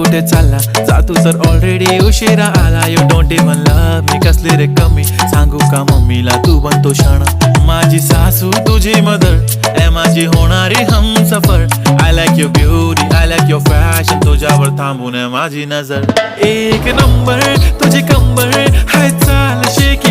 कुठे चालला जा तू तर ऑलरेडी उशिरा आला. You don't even love me, कसली रे कमी सांगू का मम्मीला तू बनतो शाणा. माझी सासू तुझी मदर ए माझी होणारी Humsafar. I like your beauty, I like your fashion, तुझ्यावर थांबून माझी नजर. एक नंबर तुझी कंबर हाय चाल शेकी